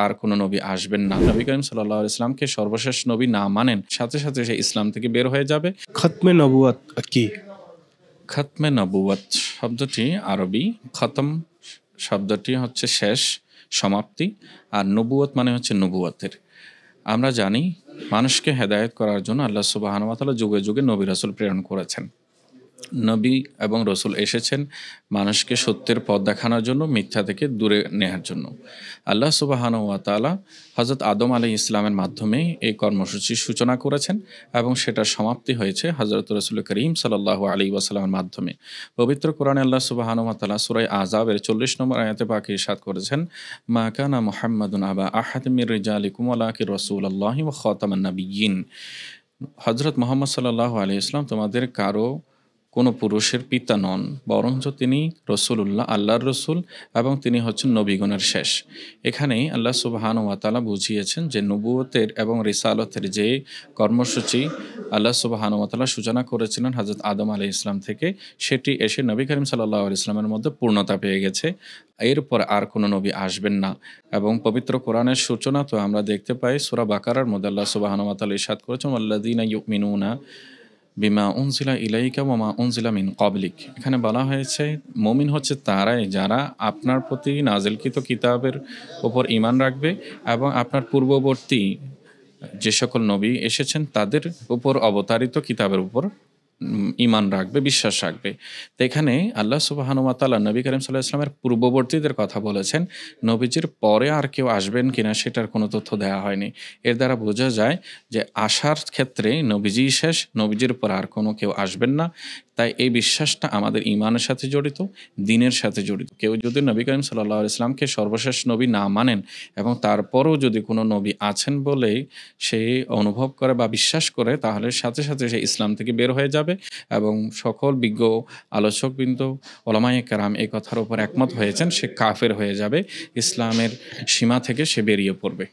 আর কোনো নবী আসবেন না। নবী করিম সাল্লাল্লাহু আলাইহি ওয়াসাল্লামকে সর্বশেষ নবী না মানেন, সাথে, সাথে সে ইসলাম থেকে বের হয়ে যাবে। খতমে নবুয়াত কি? খতমে নবুওয়াত শব্দটি আরবি, খতম শব্দটি হচ্ছে শেষ, সমাপ্তি, আর নবুওয়াত মানে হচ্ছে নবুওয়াতের। আমরা জানি মানুষকে হেদায়েত করার জন্য আল্লাহ সুবহানাহু ওয়া তাআলা যুগে, যুগে নবী রাসূল প্রেরণ করেছেন। নবী এবং রসুল এসেছেন মানুষকে সত্যের পথ দেখানোর জন্য, মিথ্যা থেকে দূরে নেয়ার জন্য। আল্লাহ সুবহানাহু ওয়া তাআলা হযরত আদম আলাইহিস সালামের মাধ্যমে এই কর্মসূচির সূচনা করেছেন এবং সেটার সমাপ্তি হয়েছে হযরত রাসূল করিম সাল্লাল্লাহু আলাইহি ওয়াসাল্লামের মাধ্যমে। পবিত্র কোরআনে আল্লাহ সুবহানাহু ওয়া তাআলা সূরা আযাবের ৪০ নম্বর আয়াতে পাকে ইরশাদ করেছেন, মা কানা মুহাম্মাদুন আবা আহাদিম মির রিজালিকুম ওয়ালাকিন রাসূলুল্লাহি ওয়া খাতামান নাবিয়্যিন। হযরত মুহাম্মদ সাল্লাল্লাহু আলাইহি ওয়াসাল্লাম তোমাদের কারো কোনো পুরুষের পিতা নন, বরঞ্চ তিনি রসুলুল্লাহ, আল্লাহর রসুল, এবং তিনি হচ্ছেন নবীগণের শেষ। এখানেই আল্লাহ সুবহানাহু ওয়া তাআলা বুঝিয়েছেন যে নবুয়তের এবং রিসালতের যে কর্মসূচি আল্লাহ সুবহানাহু ওয়া তাআলা সূচনা করেছিলেন হযরত আদম আলাইহিস সালাম থেকে, সেটি এসে নবী করিম সাল্লাল্লাহু আলাইহি ওয়াসাল্লামের মধ্যে পূর্ণতা পেয়ে গেছে। এরপর আর কোনো নবী আসবেন না। এবং পবিত্র কোরআনের সূচনা তো আমরা দেখতে পাই সূরা বাকারার মধ্যে আল্লাহ সুবহানাহু ওয়া তাআলা ইরশাদ করেছেন, ওয়াল্লাযীনা ইউমিনুনা বিমা উনজিলা ইলাইকা ওয়া মা উনজিলা মিন ক্বাবলিক। এখানে বলা হয়েছে মুমিন হচ্ছে তারাই যারা আপনার প্রতি নাজিলকৃত কিতাবের উপর ঈমান রাখবে এবং আপনার পূর্ববর্তী যে সকল নবী এসেছেন তাদের উপর অবতারিত কিতাবের উপর ঈমান রাখবে, বিশ্বাস রাখবে। তো এখানে আল্লাহ সুবহানাহু ওয়া তাআলা নবী করিম সাল্লাল্লাহু আলাইহি ওয়াসাল্লামের পূর্ববর্তীদের কথা বলেছেন। নবীজির পরে আর কেউ আসবেন কিনা সেটার কোনো তথ্য দেয়া হয়নি। এর দ্বারা বোঝা যায় যে আসার ক্ষেত্রে নবীজিই শেষ, নবীজির পর আর কোনো কেউ আসবেন না। তাই এই বিশ্বাসটা আমাদের ঈমানের সাথে জড়িত, দ্বীনের সাথে জড়িত। কেউ যদি নবী করিম সাল্লাল্লাহু আলাইহি ওয়াসাল্লামকে সর্বশেষ নবী না মানেন এবং তারপরও যদি কোনো নবী আছেন বলেই সে অনুভব করে বা বিশ্বাস করে, তাহলে সাথে, সাথে সে ইসলাম থেকে বের হয়ে যাবে এবং সকল বিজ্ঞ আলোচকবৃন্দ, ওলামায়ে কেরাম এই কথার উপর একমত হয়েছেন, সে কাফের হয়ে যাবে, ইসলামের সীমা থেকে সে বেরিয়ে পড়বে।